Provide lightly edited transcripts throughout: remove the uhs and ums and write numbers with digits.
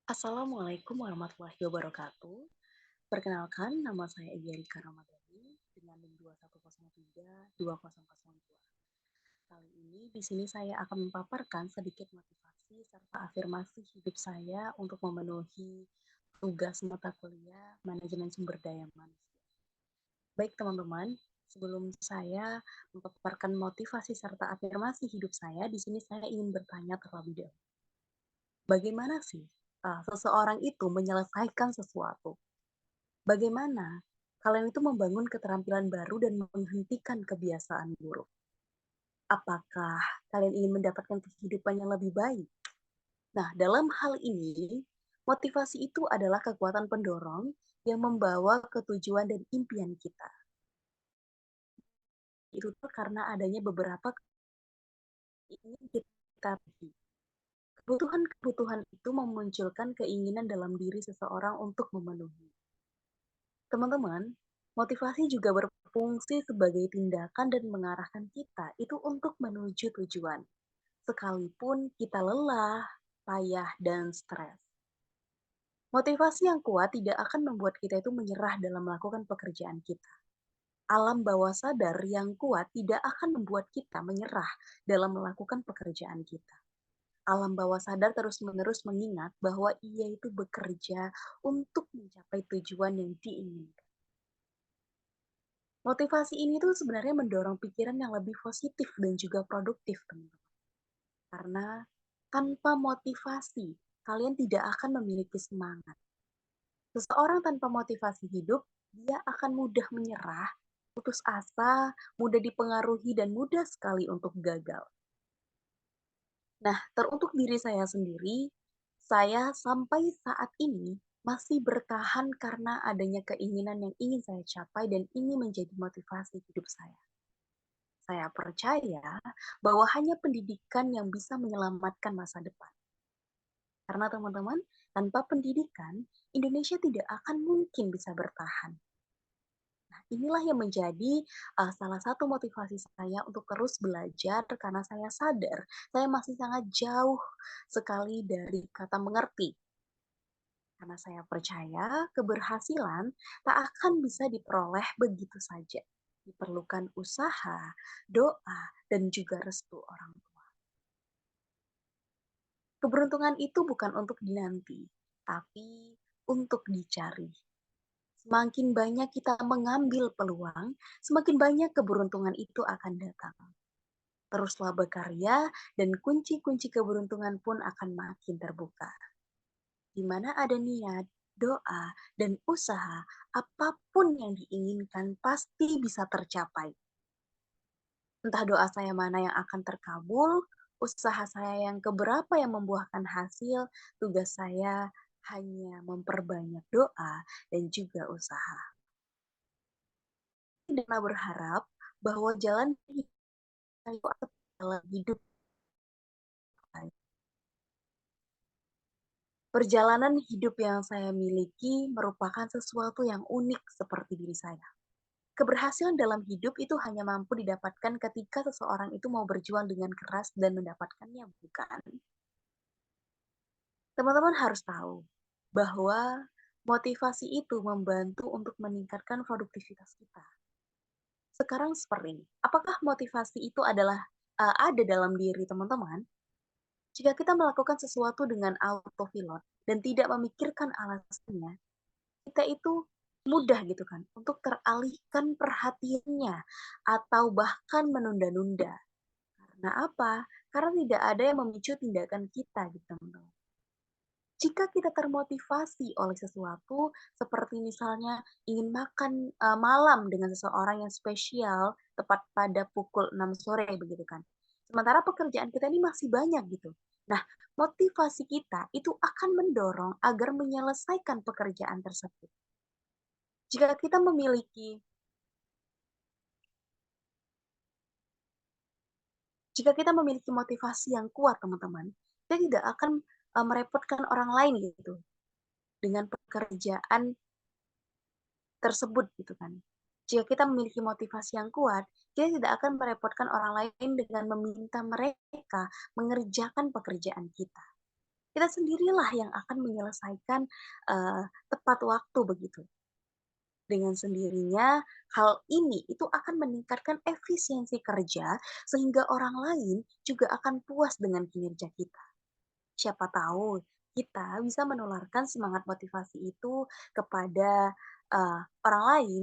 Assalamualaikum warahmatullahi wabarakatuh. Perkenalkan, nama saya Egyanika Ramadhani dengan NIM 210322002. Kali ini di sini saya akan memaparkan sedikit motivasi serta afirmasi hidup saya untuk memenuhi tugas mata kuliah manajemen sumber daya manusia. Baik teman-teman, sebelum saya memaparkan motivasi serta afirmasi hidup saya, di sini saya ingin bertanya terlebih dahulu. Bagaimana sih seseorang itu menyelesaikan sesuatu? Bagaimana kalian itu membangun keterampilan baru dan menghentikan kebiasaan buruk? Apakah kalian ingin mendapatkan kehidupan yang lebih baik? Nah, dalam hal ini, motivasi itu adalah kekuatan pendorong yang membawa ke tujuan dan impian kita. Itu tuh karena adanya beberapa ingin kita penuhi. Kebutuhan-kebutuhan itu memunculkan keinginan dalam diri seseorang untuk memenuhi. Teman-teman, motivasi juga berfungsi sebagai tindakan dan mengarahkan kita itu untuk menuju tujuan, sekalipun kita lelah, payah, dan stres. Motivasi yang kuat tidak akan membuat kita itu menyerah dalam melakukan pekerjaan kita. Alam bawah sadar yang kuat tidak akan membuat kita menyerah dalam melakukan pekerjaan kita. Alam bawah sadar terus-menerus mengingat bahwa ia itu bekerja untuk mencapai tujuan yang diinginkan. Motivasi ini tuh sebenarnya mendorong pikiran yang lebih positif dan juga produktif, teman-teman. Karena tanpa motivasi, kalian tidak akan memiliki semangat. Seseorang tanpa motivasi hidup, dia akan mudah menyerah, putus asa, mudah dipengaruhi, dan mudah sekali untuk gagal. Nah, teruntuk diri saya sendiri, saya sampai saat ini masih bertahan karena adanya keinginan yang ingin saya capai dan ini menjadi motivasi hidup saya. Saya percaya bahwa hanya pendidikan yang bisa menyelamatkan masa depan. Karena teman-teman, tanpa pendidikan, Indonesia tidak akan mungkin bisa bertahan. Nah, inilah yang menjadi salah satu motivasi saya untuk terus belajar karena saya sadar saya masih sangat jauh sekali dari kata mengerti. Karena saya percaya keberhasilan tak akan bisa diperoleh begitu saja. Diperlukan usaha, doa, dan juga restu orang tua. Keberuntungan itu bukan untuk dinanti, tapi untuk dicari. Semakin banyak kita mengambil peluang, semakin banyak keberuntungan itu akan datang. Teruslah berkarya, dan kunci-kunci keberuntungan pun akan makin terbuka. Di mana ada niat, doa, dan usaha, apapun yang diinginkan pasti bisa tercapai. Entah doa saya mana yang akan terkabul, usaha saya yang keberapa yang membuahkan hasil, tugas saya hanya memperbanyak doa dan juga usaha. Dan berharap bahwa jalan hidup saya itu adalah hidup saya. Perjalanan hidup yang saya miliki merupakan sesuatu yang unik seperti diri saya. Keberhasilan dalam hidup itu hanya mampu didapatkan ketika seseorang itu mau berjuang dengan keras dan mendapatkannya, bukan? Teman-teman harus tahu bahwa motivasi itu membantu untuk meningkatkan produktivitas kita. Sekarang seperti ini, apakah motivasi itu adalah ada dalam diri teman-teman? Jika kita melakukan sesuatu dengan autopilot dan tidak memikirkan alasannya, kita itu mudah gitu kan untuk teralihkan perhatiannya atau bahkan menunda-nunda. Karena apa? Karena tidak ada yang memicu tindakan kita gitu, teman-teman. Jika kita termotivasi oleh sesuatu, seperti misalnya ingin makan malam dengan seseorang yang spesial, tepat pada pukul 6 sore begitu kan. Sementara pekerjaan kita ini masih banyak gitu. Nah, motivasi kita itu akan mendorong agar menyelesaikan pekerjaan tersebut. Jika kita memiliki jika kita memiliki motivasi yang kuat, teman-teman, kita tidak akan merepotkan orang lain gitu dengan pekerjaan tersebut gitu kan. Jika kita memiliki motivasi yang kuat, kita tidak akan merepotkan orang lain dengan meminta mereka mengerjakan pekerjaan kita. Kita sendirilah yang akan menyelesaikan, tepat waktu begitu. Dengan sendirinya, hal ini itu akan meningkatkan efisiensi kerja sehingga orang lain juga akan puas dengan kinerja kita. Siapa tahu kita bisa menularkan semangat motivasi itu kepada, orang lain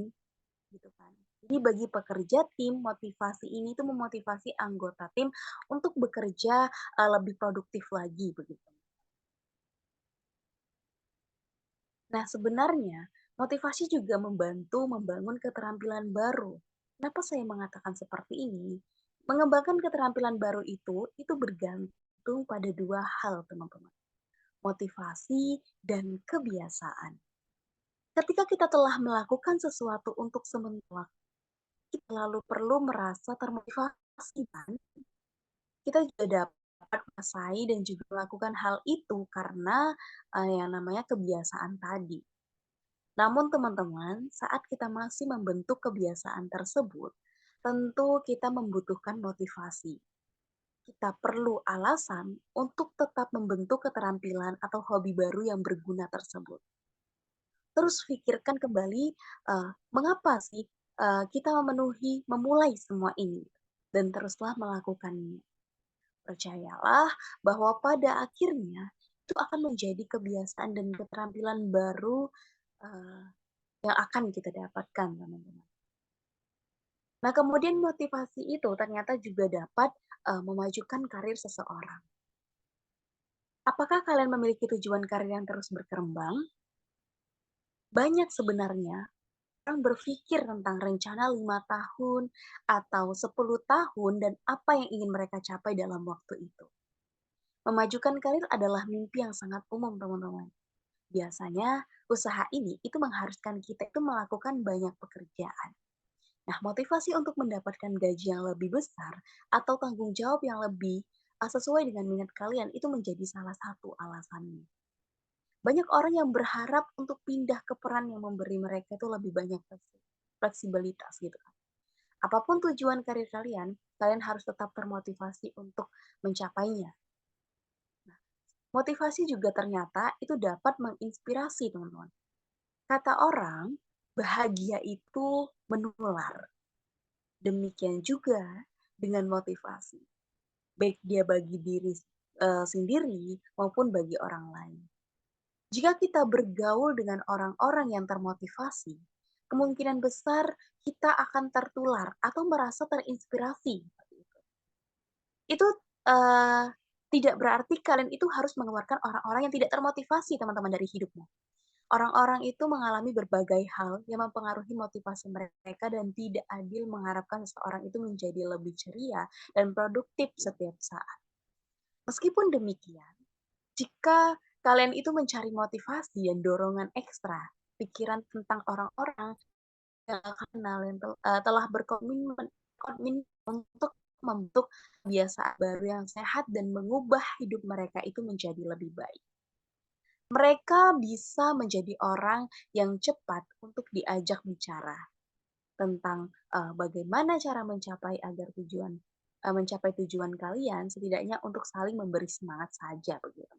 gitu kan. Jadi bagi pekerja tim, motivasi ini tuh memotivasi anggota tim untuk bekerja, lebih produktif lagi begitu. Nah, sebenarnya motivasi juga membantu membangun keterampilan baru. Kenapa saya mengatakan seperti ini? Mengembangkan keterampilan baru itu bergantung pada dua hal, teman-teman. Motivasi dan kebiasaan. Ketika kita telah melakukan sesuatu untuk sementara, kita lalu perlu merasa termotivasi kan? Kita juga dapat menguasai dan juga melakukan hal itu karena yang namanya kebiasaan tadi. Namun teman-teman, saat kita masih membentuk kebiasaan tersebut, tentu kita membutuhkan motivasi. Kita perlu alasan untuk tetap membentuk keterampilan atau hobi baru yang berguna tersebut. Terus pikirkan kembali, mengapa sih, kita memulai semua ini, dan teruslah melakukannya. Percayalah bahwa pada akhirnya itu akan menjadi kebiasaan dan keterampilan baru, eee, yang akan kita dapatkan, teman-teman. Nah, kemudian motivasi itu ternyata juga dapat, memajukan karir seseorang. Apakah kalian memiliki tujuan karir yang terus berkembang? Banyak sebenarnya orang berpikir tentang rencana 5 tahun atau 10 tahun dan apa yang ingin mereka capai dalam waktu itu. Memajukan karir adalah mimpi yang sangat umum, teman-teman. Biasanya, usaha ini itu mengharuskan kita itu melakukan banyak pekerjaan. Nah, motivasi untuk mendapatkan gaji yang lebih besar atau tanggung jawab yang lebih sesuai dengan minat kalian itu menjadi salah satu alasannya. Banyak orang yang berharap untuk pindah ke peran yang memberi mereka itu lebih banyak fleksibilitas gitu kan. Apapun tujuan karir kalian, kalian harus tetap termotivasi untuk mencapainya. Motivasi juga ternyata itu dapat menginspirasi, teman-teman. Kata orang, bahagia itu menular. Demikian juga dengan motivasi, baik dia bagi diri sendiri maupun bagi orang lain. Jika kita bergaul dengan orang-orang yang termotivasi, kemungkinan besar kita akan tertular atau merasa terinspirasi. Itu eh, tidak berarti kalian itu harus mengeluarkan orang-orang yang tidak termotivasi, teman-teman, dari hidupmu. Orang-orang itu mengalami berbagai hal yang mempengaruhi motivasi mereka dan tidak adil mengharapkan seseorang itu menjadi lebih ceria dan produktif setiap saat. Meskipun demikian, jika kalian itu mencari motivasi dan dorongan ekstra, pikiran tentang orang-orang yang kenal yang telah berkomitmen untuk membentuk kebiasaan baru yang sehat dan mengubah hidup mereka itu menjadi lebih baik. Mereka bisa menjadi orang yang cepat untuk diajak bicara tentang bagaimana cara mencapai tujuan kalian, setidaknya untuk saling memberi semangat saja begitu.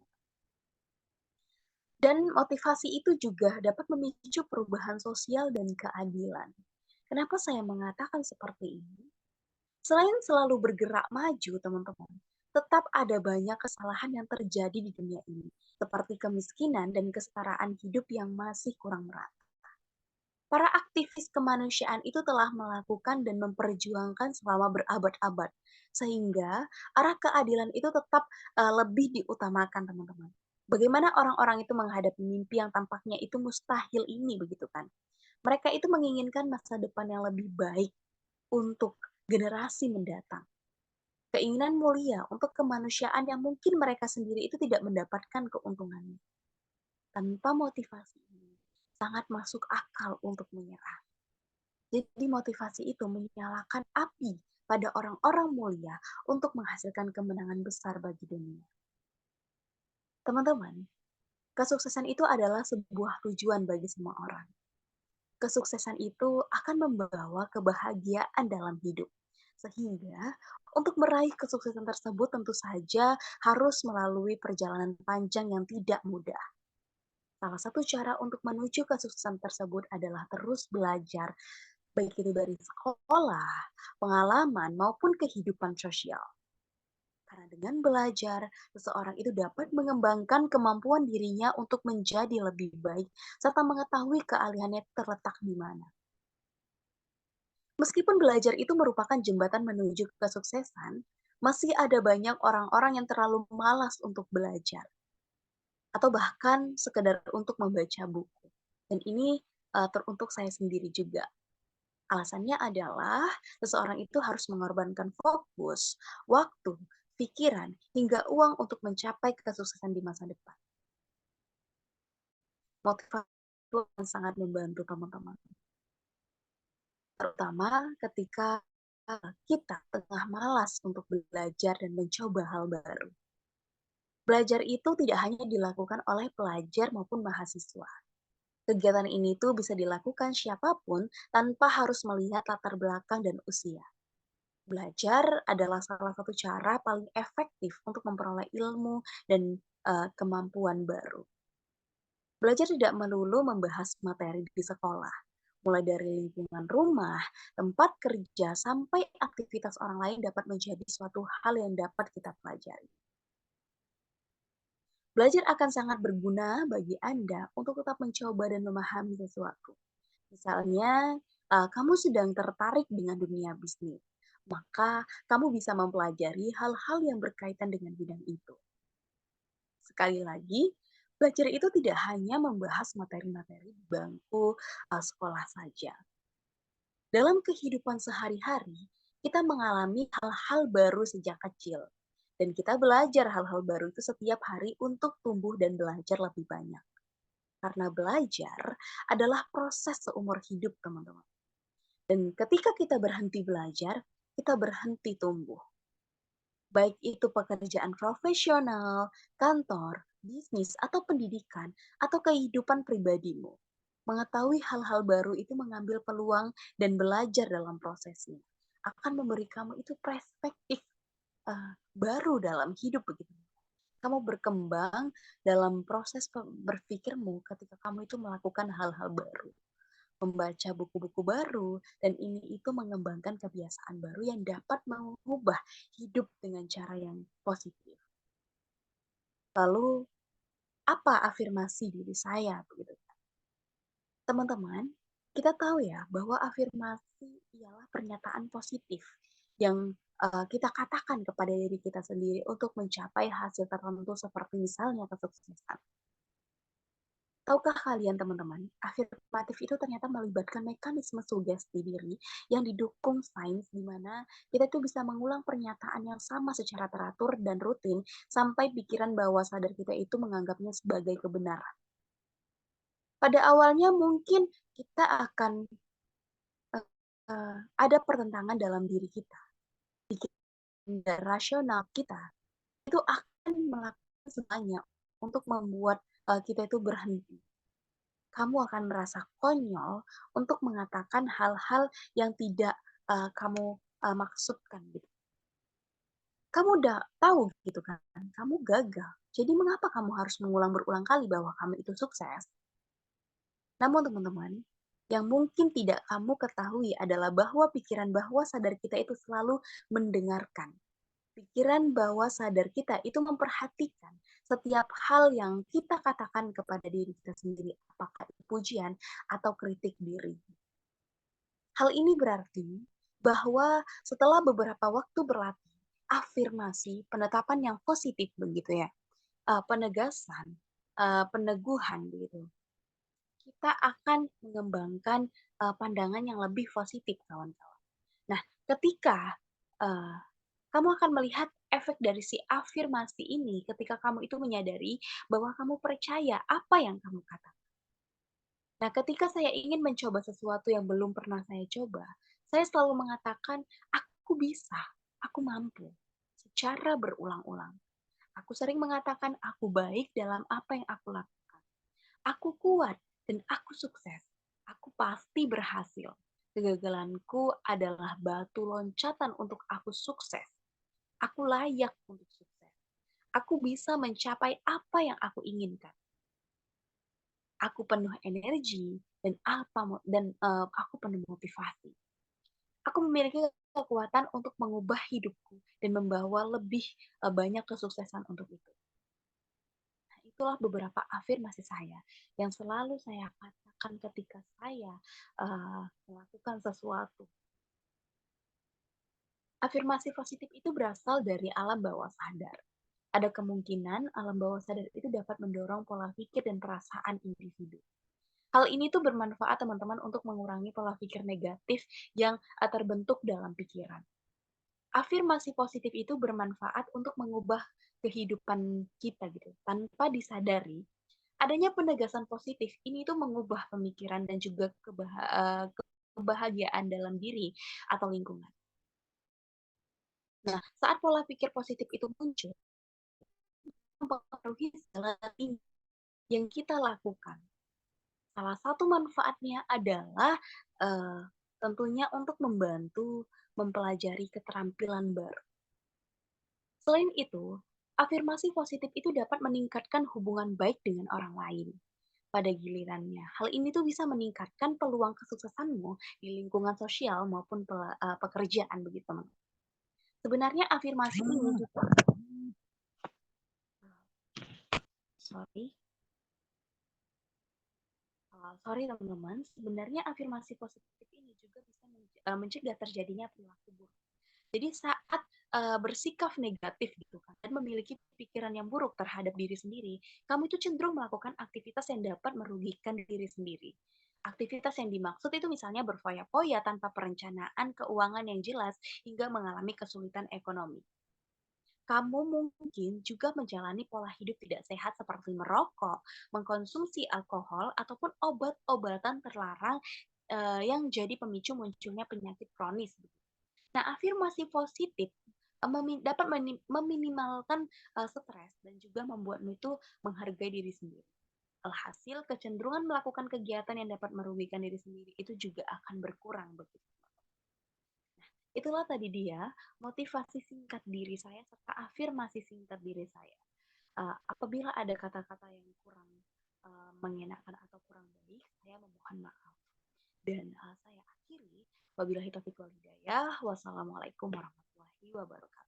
Dan motivasi itu juga dapat memicu perubahan sosial dan keadilan. Kenapa saya mengatakan seperti ini? Selain selalu bergerak maju, teman-teman, tetap ada banyak kesalahan yang terjadi di dunia ini, seperti kemiskinan dan kesetaraan hidup yang masih kurang merata. Para aktivis kemanusiaan itu telah melakukan dan memperjuangkan selama berabad-abad, sehingga arah keadilan itu tetap lebih diutamakan, teman-teman. Bagaimana orang-orang itu menghadapi mimpi yang tampaknya itu mustahil ini, begitu kan? Mereka itu menginginkan masa depan yang lebih baik untuk generasi mendatang. Keinginan mulia untuk kemanusiaan yang mungkin mereka sendiri itu tidak mendapatkan keuntungannya. Tanpa motivasi ini, sangat masuk akal untuk menyerah. Jadi motivasi itu menyalakan api pada orang-orang mulia untuk menghasilkan kemenangan besar bagi dunia. Teman-teman, kesuksesan itu adalah sebuah tujuan bagi semua orang. Kesuksesan itu akan membawa kebahagiaan dalam hidup. Sehingga Untuk meraih kesuksesan tersebut tentu saja harus melalui perjalanan panjang yang tidak mudah. Salah satu cara untuk menuju kesuksesan tersebut adalah terus belajar, baik itu dari sekolah, pengalaman, maupun kehidupan sosial. Karena dengan belajar, seseorang itu dapat mengembangkan kemampuan dirinya untuk menjadi lebih baik, serta mengetahui keahliannya terletak di mana. Meskipun belajar itu merupakan jembatan menuju kesuksesan, masih ada banyak orang-orang yang terlalu malas untuk belajar, atau bahkan sekedar untuk membaca buku. Dan ini teruntuk saya sendiri juga. Alasannya adalah seseorang itu harus mengorbankan fokus, waktu, pikiran, hingga uang untuk mencapai kesuksesan di masa depan. Motivasi itu akan sangat membantu teman-teman, terutama ketika kita tengah malas untuk belajar dan mencoba hal baru. Belajar itu tidak hanya dilakukan oleh pelajar maupun mahasiswa. Kegiatan ini tuh bisa dilakukan siapapun tanpa harus melihat latar belakang dan usia. Belajar adalah salah satu cara paling efektif untuk memperoleh ilmu dan kemampuan baru. Belajar tidak melulu membahas materi di sekolah, mulai dari lingkungan rumah, tempat kerja, sampai aktivitas orang lain dapat menjadi suatu hal yang dapat kita pelajari. Belajar akan sangat berguna bagi Anda untuk tetap mencoba dan memahami sesuatu. Misalnya, kamu sedang tertarik dengan dunia bisnis, maka kamu bisa mempelajari hal-hal yang berkaitan dengan bidang itu. Sekali lagi, belajar itu tidak hanya membahas materi-materi di bangku sekolah saja. Dalam kehidupan sehari-hari, kita mengalami hal-hal baru sejak kecil. Dan kita belajar hal-hal baru itu setiap hari untuk tumbuh dan belajar lebih banyak. Karena belajar adalah proses seumur hidup, teman-teman. Dan ketika kita berhenti belajar, kita berhenti tumbuh. Baik itu pekerjaan profesional, kantor, bisnis, atau pendidikan, atau kehidupan pribadimu. Mengetahui hal-hal baru itu mengambil peluang dan belajar dalam prosesnya. Akan memberi kamu itu perspektif baru dalam hidup begitu. Kamu berkembang dalam proses berpikirmu ketika kamu itu melakukan hal-hal baru, membaca buku-buku baru, dan ini itu mengembangkan kebiasaan baru yang dapat mengubah hidup dengan cara yang positif. Lalu, apa afirmasi diri saya? Begitu. Teman-teman, kita tahu ya bahwa afirmasi ialah pernyataan positif yang kita katakan kepada diri kita sendiri untuk mencapai hasil tertentu seperti misalnya kesuksesan. Tahukah kalian teman-teman, afirmatif itu ternyata melibatkan mekanisme sugesti diri yang didukung sains di mana kita tuh bisa mengulang pernyataan yang sama secara teratur dan rutin sampai pikiran bawah sadar kita itu menganggapnya sebagai kebenaran. Pada awalnya mungkin kita akan ada pertentangan dalam diri kita. Pikiran dan rasional kita itu akan melakukan semuanya untuk membuat kita itu berhenti. Kamu akan merasa konyol untuk mengatakan hal-hal yang tidak kamu maksudkan gitu. Kamu udah tahu gitu kan, kamu gagal. Jadi mengapa kamu harus mengulang berulang kali bahwa kamu itu sukses? Namun teman-teman, yang mungkin tidak kamu ketahui adalah bahwa pikiran bawah sadar kita itu selalu mendengarkan. Pikiran bawah sadar kita itu memperhatikan setiap hal yang kita katakan kepada diri kita sendiri, apakah itu pujian atau kritik diri. Hal ini berarti bahwa setelah beberapa waktu berlatih, afirmasi, penetapan yang positif begitu ya, penegasan, peneguhan begitu, kita akan mengembangkan pandangan yang lebih positif, kawan-kawan. Nah, ketika uh, kamu akan melihat efek dari si afirmasi ini ketika kamu itu menyadari bahwa kamu percaya apa yang kamu katakan. Nah, ketika saya ingin mencoba sesuatu yang belum pernah saya coba, saya selalu mengatakan, aku bisa, aku mampu, secara berulang-ulang. Aku sering mengatakan, aku baik dalam apa yang aku lakukan. Aku kuat dan aku sukses. Aku pasti berhasil. Kegagalanku adalah batu loncatan untuk aku sukses. Aku layak untuk sukses. Aku bisa mencapai apa yang aku inginkan. Aku penuh energi dan aku penuh motivasi. Aku memiliki kekuatan untuk mengubah hidupku dan membawa lebih banyak kesuksesan untuk itu. Nah, itulah beberapa afirmasi saya yang selalu saya katakan ketika saya melakukan sesuatu. Afirmasi positif itu berasal dari alam bawah sadar. Ada kemungkinan alam bawah sadar itu dapat mendorong pola pikir dan perasaan individu. Hal ini tuh bermanfaat teman-teman untuk mengurangi pola pikir negatif yang terbentuk dalam pikiran. Afirmasi positif itu bermanfaat untuk mengubah kehidupan kita gitu tanpa disadari. Adanya penegasan positif ini tuh mengubah pemikiran dan juga kebahagiaan dalam diri atau lingkungan. Nah, saat pola pikir positif itu muncul, mempengaruhi segala yang kita lakukan. Salah satu manfaatnya adalah tentunya untuk membantu mempelajari keterampilan baru. Selain itu, afirmasi positif itu dapat meningkatkan hubungan baik dengan orang lain. Pada gilirannya, hal ini tuh bisa meningkatkan peluang kesuksesanmu di lingkungan sosial maupun pekerjaan begitu, teman. Sebenarnya afirmasi ini juga, sorry, sorry teman-teman, sebenarnya afirmasi positif ini juga bisa mencegah terjadinya perilaku buruk. Jadi saat bersikap negatif gitu kan dan memiliki pikiran yang buruk terhadap diri sendiri, kamu itu cenderung melakukan aktivitas yang dapat merugikan diri sendiri. Aktivitas yang dimaksud itu misalnya berfoya-foya tanpa perencanaan keuangan yang jelas hingga mengalami kesulitan ekonomi. Kamu mungkin juga menjalani pola hidup tidak sehat seperti merokok, mengkonsumsi alkohol, ataupun obat-obatan terlarang yang jadi pemicu munculnya penyakit kronis. Nah, afirmasi positif dapat meminimalkan stres dan juga membuatmu itu menghargai diri sendiri. Alhasil, kecenderungan melakukan kegiatan yang dapat merugikan diri sendiri itu juga akan berkurang begitu. Itulah tadi dia motivasi singkat diri saya serta afirmasi singkat diri saya. Apabila ada kata-kata yang kurang mengenakan atau kurang baik, saya memohon maaf. Dan saya akhiri, wabillahi taufiq wal hidayah. Wassalamualaikum warahmatullahi wabarakatuh.